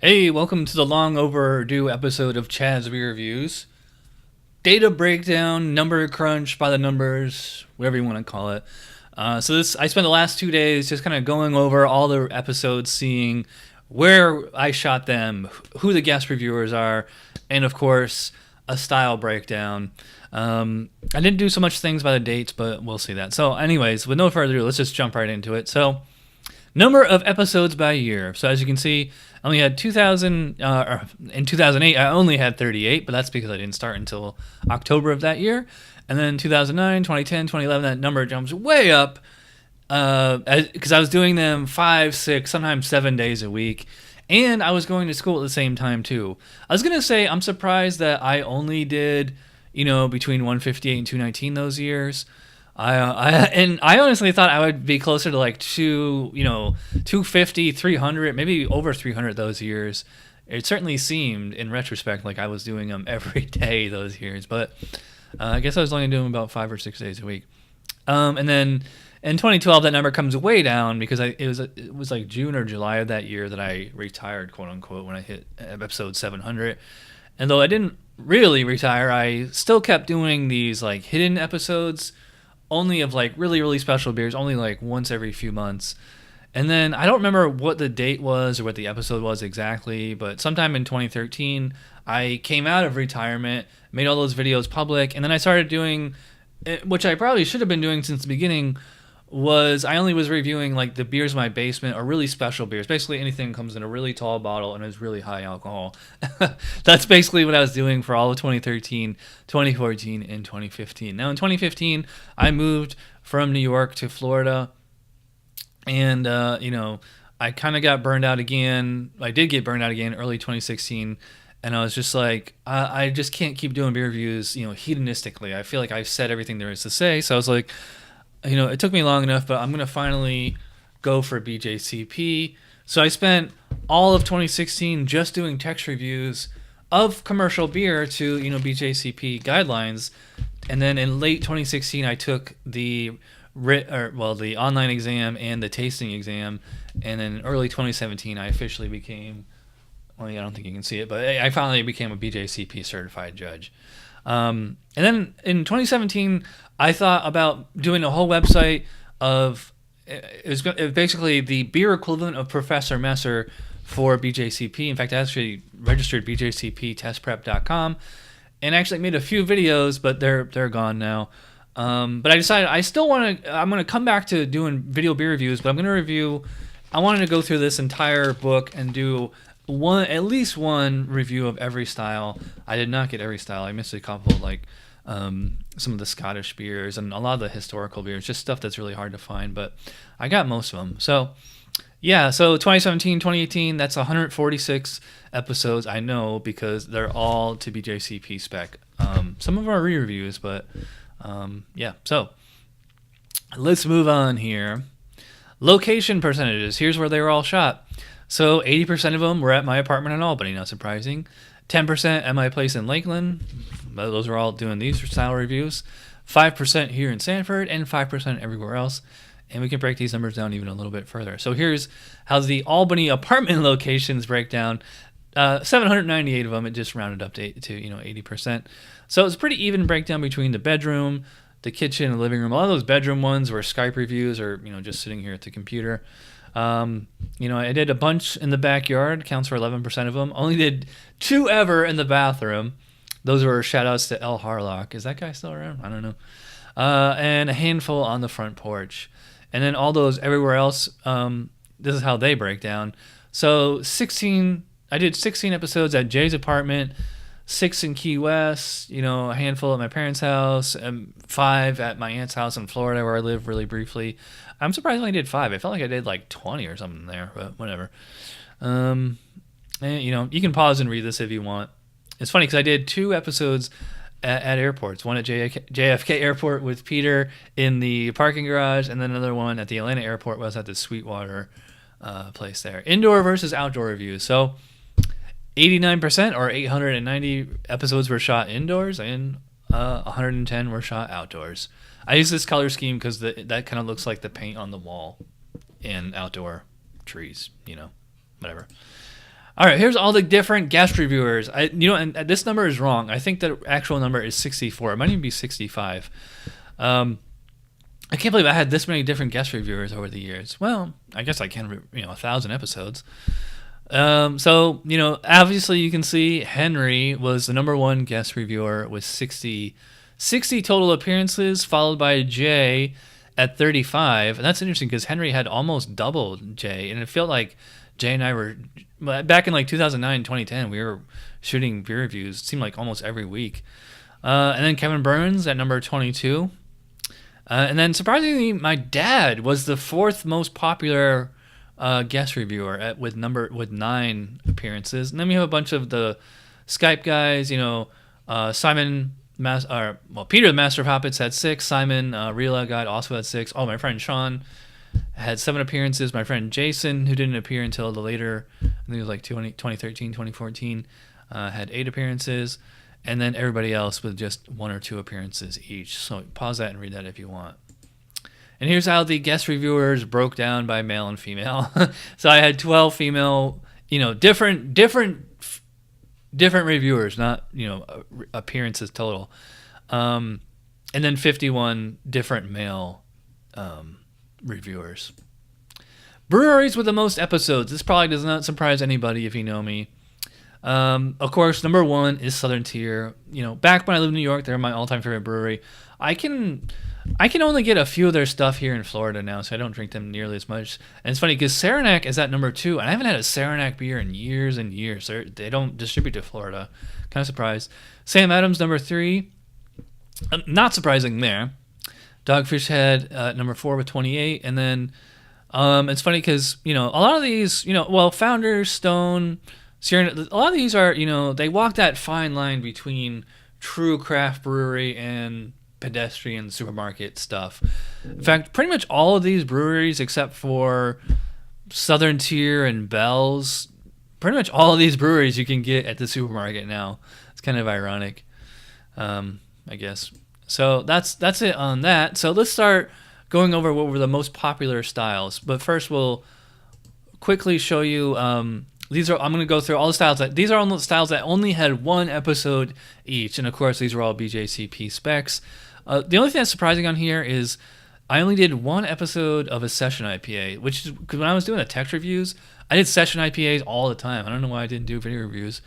Hey, welcome to the long overdue episode of Chad's Beer Reviews. Data breakdown, number crunch by the numbers, whatever you want to call it. I spent the last 2 days just kind of going over all the episodes, seeing where I shot them, who the guest reviewers are, and of course, a style breakdown. I didn't do so much things by the dates, but we'll see that. So, anyways, with no further ado, let's just jump right into it. So, number of episodes by year. So as you can see, I only had 2000. In 2008, I only had 38, but that's because I didn't start until October of that year. And then 2009, 2010, 2011, that number jumps way up because I was doing them 5, 6, sometimes 7 days a week. And I was going to school at the same time too. I was gonna say I'm surprised that I only did, between 158 and 219 those years. I honestly thought I would be closer to like 250, 300, maybe over 300 those years. It certainly seemed, in retrospect, like I was doing them every day those years, but I guess I was only doing about 5 or 6 days a week. And then in 2012, that number comes way down because it was like June or July of that year that I retired, quote unquote, when I hit episode 700. And though I didn't really retire, I still kept doing these like hidden episodes, only of like really, really special beers, only like once every few months. And then I don't remember what the date was or what the episode was exactly, but sometime in 2013, I came out of retirement, made all those videos public, and then I started doing, which I probably should have been doing since the beginning, was I only was reviewing like the beers in my basement or really special beers. Basically anything comes in a really tall bottle and is really high alcohol. That's basically what I was doing for all of 2013, 2014, and 2015. Now in 2015, I moved from New York to Florida, and I kind of got burned out again. I did get burned out again early 2016. And I was just like, I just can't keep doing beer reviews, hedonistically. I feel like I've said everything there is to say. So I was like, it took me long enough, but I'm going to finally go for BJCP. So I spent all of 2016 just doing text reviews of commercial beer to, BJCP guidelines. And then in late 2016, I took the the online exam and the tasting exam. And then in early 2017, I officially became, well, yeah, I don't think you can see it, but I finally became a BJCP certified judge. And then in 2017, I thought about doing a whole website of it was basically the beer equivalent of Professor Messer for BJCP. In fact, I actually registered BJCPtestprep.com and actually made a few videos, but they're gone now. But I decided I'm going to come back to doing video beer reviews, but I wanted to go through this entire book and do at least one review of every style. I did not get every style. I missed a couple, like some of the Scottish beers and a lot of the historical beers, just stuff that's really hard to find, but I got most of them. So yeah, so 2017, 2018, that's 146 episodes. I know because they're all to BJCP spec. Some of them are re-reviews, but yeah. So let's move on here. Location percentages. Here's where they were all shot. So 80% of them were at my apartment in Albany, not surprising. 10% at my place in Lakeland. Those are all doing these style reviews. 5% here in Sanford and 5% everywhere else. And we can break these numbers down even a little bit further. So here's how the Albany apartment locations break down. 798 of them, it just rounded up to 80%. So it's a pretty even breakdown between the bedroom, the kitchen, and the living room. A lot of those bedroom ones were Skype reviews or just sitting here at the computer. I did a bunch in the backyard, counts for 11% of them. Only did 2 ever in the bathroom. Those were shout outs to L. Harlock. Is that guy still around? I don't know. And a handful on the front porch. And then all those everywhere else, this is how they break down. So I did 16 episodes at Jay's apartment, 6 in Key West, a handful at my parents' house, and 5 at my aunt's house in Florida where I lived really briefly. I'm surprised I only did 5. I felt like I did like 20 or something there, but whatever. And you can pause and read this if you want. It's funny because I did 2 episodes at airports. One at JFK Airport with Peter in the parking garage, and then another one at the Atlanta Airport was at the Sweetwater place there. Indoor versus outdoor reviews. So 89% or 890 episodes were shot indoors, and 110 were shot outdoors. I use this color scheme because that kind of looks like the paint on the wall in outdoor trees, whatever. All right, here's all the different guest reviewers. And this number is wrong. I think the actual number is 64. It might even be 65. I can't believe I had this many different guest reviewers over the years. Well, I guess I can, 1,000 episodes. So, obviously you can see Henry was the number one guest reviewer with 60 total appearances, followed by Jay at 35. And that's interesting because Henry had almost doubled Jay. And it felt like Jay and I were, back in like 2009, 2010, we were shooting beer reviews. It seemed like almost every week. And then Kevin Burns at number 22. And then surprisingly, my dad was the fourth most popular guest reviewer with 9 appearances. And then we have a bunch of the Skype guys. Simon, Peter the Master of Hoppets had 6. Simon Rila God also had 6. Oh, my friend Sean had 7 appearances. My friend Jason, who didn't appear until the later, I think it was like 2013, 2014, had 8 appearances. And then everybody else with just 1 or 2 appearances each. So pause that and read that if you want. And here's how the guest reviewers broke down by male and female. So I had 12 female, different reviewers, not, appearances total. And then 51 different male reviewers. Breweries with the most episodes. This probably does not surprise anybody if you know me. Of course, number 1 is Southern Tier. Back when I lived in New York, they're my all-time favorite brewery. I can only get a few of their stuff here in Florida now, so I don't drink them nearly as much. And it's funny because Saranac is at number 2, and I haven't had a Saranac beer in years and years. They don't distribute to Florida. Kind of surprised. Sam Adams, number 3. Not surprising there. Dogfish Head, number 4 with 28. And then it's funny because, a lot of these, Founders, Stone, Sierra, a lot of these are, they walk that fine line between true craft brewery and pedestrian supermarket stuff. In fact, pretty much all of these breweries, except for Southern Tier and Bell's, pretty much all of these breweries you can get at the supermarket now. It's kind of ironic, I guess. So that's it on that. So let's start going over what were the most popular styles. But first, we'll quickly show you. I'm going to go through all the styles. These are all the styles that only had 1 episode each. And of course, these are all BJCP specs. The only thing that's surprising on here is I only did 1 episode of a session IPA, which is because when I was doing the text reviews, I did session IPAs all the time. I don't know why I didn't do video reviews.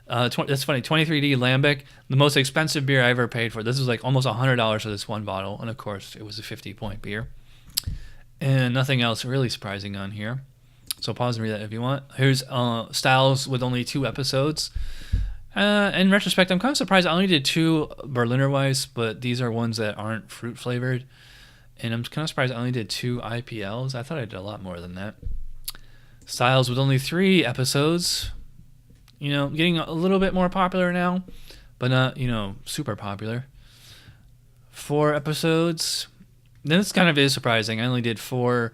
That's funny. 23D Lambic, the most expensive beer I ever paid for. This was like almost $100 for this one bottle. And of course, it was a 50-point beer. And nothing else really surprising on here. So pause and read that if you want. Here's styles with only 2 episodes. In retrospect, I'm kind of surprised I only did 2 Berliner Weiss, but these are ones that aren't fruit flavored. And I'm kind of surprised I only did 2 IPLs. I thought I did a lot more than that. Styles with only 3 episodes. Getting a little bit more popular now, but not, super popular. 4 episodes. Then this kind of is surprising. I only did 4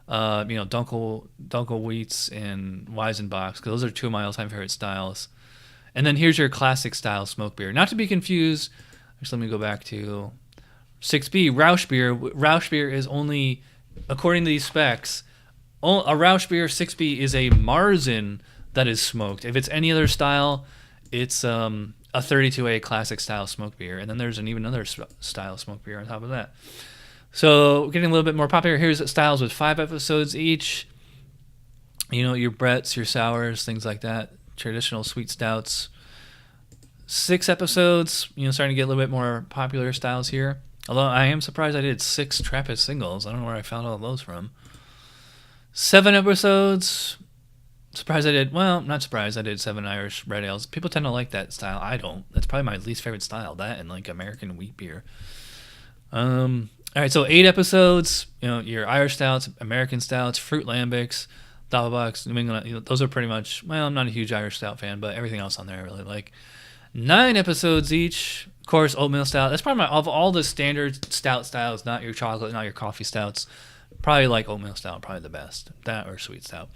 Dunkel Wheats and Weizenbachs, because those are 2 of my all-time favorite styles. And then here's your classic style smoke beer. Not to be confused, actually let me go back to 6B, Rausch beer. Rausch beer is only, according to these specs, a Rausch beer 6B is a Marzen that is smoked. If it's any other style, it's a 32A classic style smoke beer. And then there's even another style smoke beer on top of that. So getting a little bit more popular, here's styles with 5 episodes each. Your Bretts, your sours, things like that. Traditional sweet stouts. 6 episodes, starting to get a little bit more popular styles here. Although I am surprised I did 6 Trappist singles. I don't know where I found all those from. 7 episodes. Not surprised I did 7 Irish red ales. People tend to like that style. I don't. That's probably my least favorite style. That and like American wheat beer. All right, so 8 episodes. Your Irish stouts, American stouts, fruit lambics, Doppelbocks, New England. Those are pretty much. Well, I'm not a huge Irish stout fan, but everything else on there I really like. 9 episodes each. Of course, oatmeal stout. That's probably of all the standard stout styles, not your chocolate, not your coffee stouts. Probably like oatmeal stout, probably the best. That or sweet stout.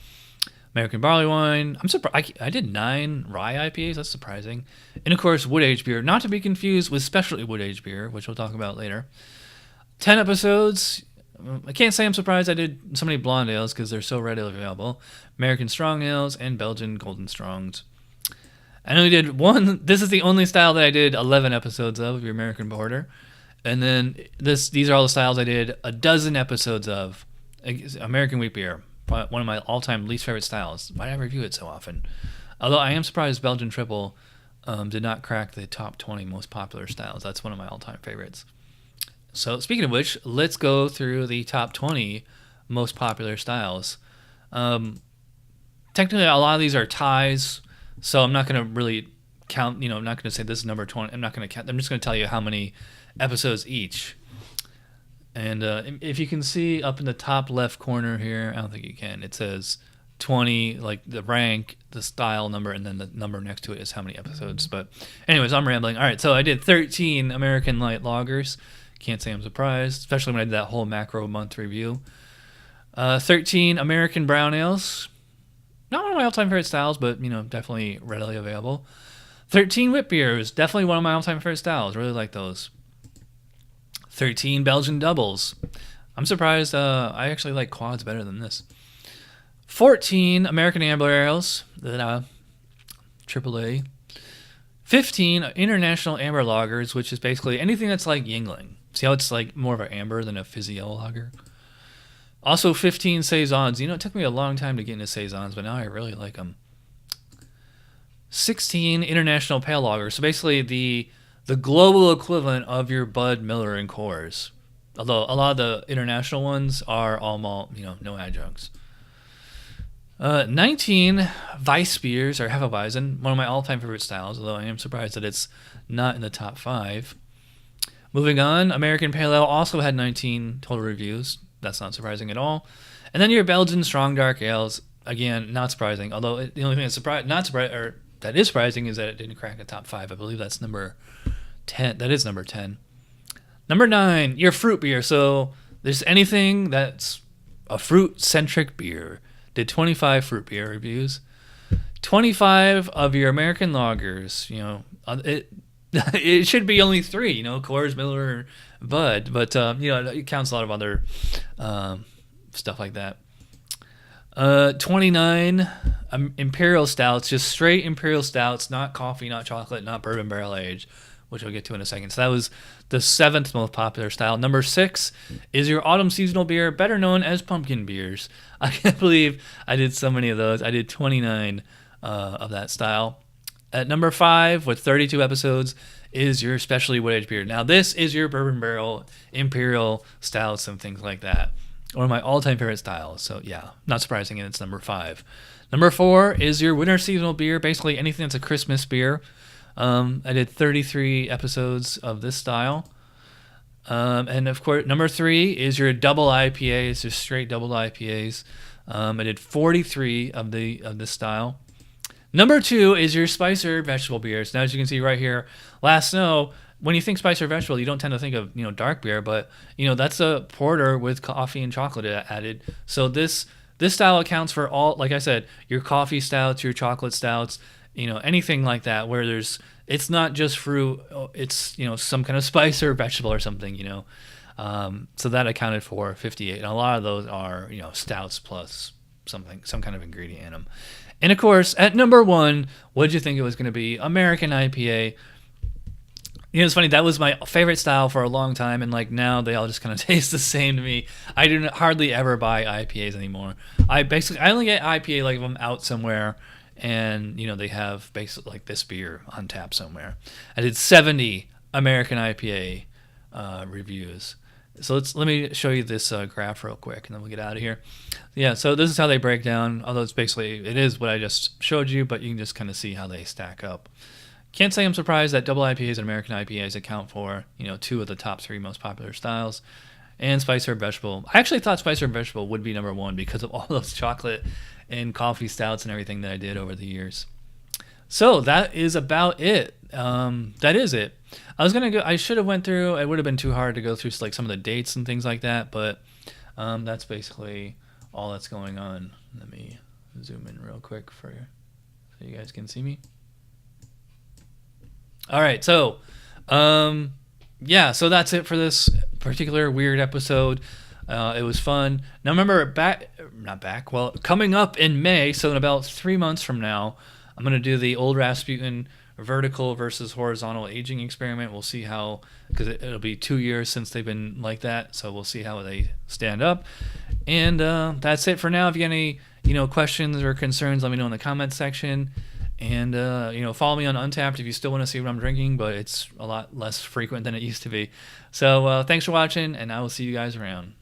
American barley wine. I'm surprised. I did 9 rye IPAs. That's surprising. And of course, wood aged beer. Not to be confused with specialty wood aged beer, which we'll talk about later. 10 episodes. I can't say I'm surprised I did so many blonde ales because they're so readily available. American strong ales and Belgian golden strongs. I only did one. This is the only style that I did 11 episodes of your American Porter. And then these are all the styles I did a dozen episodes of. American wheat beer, one of my all-time least favorite styles. Why do I review it so often? Although I am surprised Belgian Triple did not crack the top 20 most popular styles. That's one of my all-time favorites. So speaking of which, let's go through the top 20 most popular styles. Technically, a lot of these are ties, so I'm not going to really count. I'm not going to say this is number 20. I'm not going to count. I'm just going to tell you how many episodes each. And if you can see up in the top left corner here, I don't think you can. It says 20, like the rank, the style number, and then the number next to it is how many episodes. But anyways, I'm rambling. All right, so I did 13 American Light Lagers. Can't say I'm surprised, especially when I did that whole macro month review. 13 American Brown Ales. Not one of my all-time favorite styles, but, definitely readily available. 13 Wit Beers. Definitely one of my all-time favorite styles. Really like those. 13 Belgian Doubles. I'm surprised. I actually like quads better than this. 14 American Amber Ales. AAA. 15 International Amber Lagers, which is basically anything that's like Yingling. See how it's like more of an amber than a fizzy yellow lager? Also 15 Saisons. It took me a long time to get into Saisons, but now I really like them. 16 International Pale Lagers. So basically the global equivalent of your Bud, Miller, and Coors. Although a lot of the international ones are all malt, no adjuncts. 19 Weiss beers, or Hefeweizen, one of my all-time favorite styles, although I am surprised that it's not in the top 5. Moving on, American Pale Ale also had 19 total reviews. That's not surprising at all. And then your Belgian Strong Dark Ales, again, not surprising. Although the only thing that is surprising is that it didn't crack the top 5. I believe that's number 10. That is number 10. Number 9, your fruit beer. So there's anything that's a fruit-centric beer. Did 25 fruit beer reviews. 25 of your American lagers. It should be only 3. Coors, Miller, Bud. But it counts a lot of other stuff like that. 29 Imperial Stouts, just straight Imperial Stouts, not coffee, not chocolate, not bourbon barrel aged, which I'll get to in a second. So that was the 7th most popular style. Number 6 is your autumn seasonal beer, better known as pumpkin beers. I can't believe I did so many of those. I did 29 of that style. At number 5, with 32 episodes, is your specialty wood-aged beer. Now, this is your bourbon barrel, imperial stouts, and things like that. One of my all-time favorite styles. So, yeah, not surprising, and it's number 5. Number 4 is your winter seasonal beer, basically anything that's a Christmas beer. I did 33 episodes of this style. And, of course, number 3 is your double IPAs, your straight double IPAs. I did 43 of this style. Number 2 is your Spicer vegetable beers. Now, as you can see right here, Last Snow, when you think Spicer vegetable, you don't tend to think of, dark beer, but, that's a porter with coffee and chocolate added. So this style accounts for all, like I said, your coffee stouts, your chocolate stouts, anything like that, where it's not just fruit, it's, some kind of spice or vegetable or something, So that accounted for 58. And a lot of those are, stouts plus some kind of ingredient in them. And of course, at number 1, what did you think it was going to be? American IPA. It's funny, that was my favorite style for a long time, and now they all just kind of taste the same to me. I do hardly ever buy IPAs anymore. I only get IPA like if I'm out somewhere and they have basically like this beer on tap somewhere. I did 70 American IPA reviews. So let me show you this graph real quick, and then we'll get out of here. Yeah, so this is how they break down. Although it is what I just showed you, but you can just kind of see how they stack up. Can't say I'm surprised that double IPAs and American IPAs account for 2 of the top 3 most popular styles. And Spicer Vegetable. I actually thought Spicer Vegetable would be number 1 because of all those chocolate and coffee stouts and everything that I did over the years. So that is about it. That is it. I should have went through. It would have been too hard to go through some of the dates and things like that. But that's basically all that's going on. Let me zoom in real quick so you guys can see me. All right, so so that's it for this particular weird episode. It was fun. Now remember, coming up in May, so in about 3 months from now, I'm gonna do the old Rasputin vertical versus horizontal aging experiment. We'll see how, because it'll be 2 years since they've been like that, so we'll see how they stand up. And that's it for now. If you got any questions or concerns, let me know in the comments section. And follow me on Untappd if you still want to see what I'm drinking, but it's a lot less frequent than it used to be. So thanks for watching, and I will see you guys around.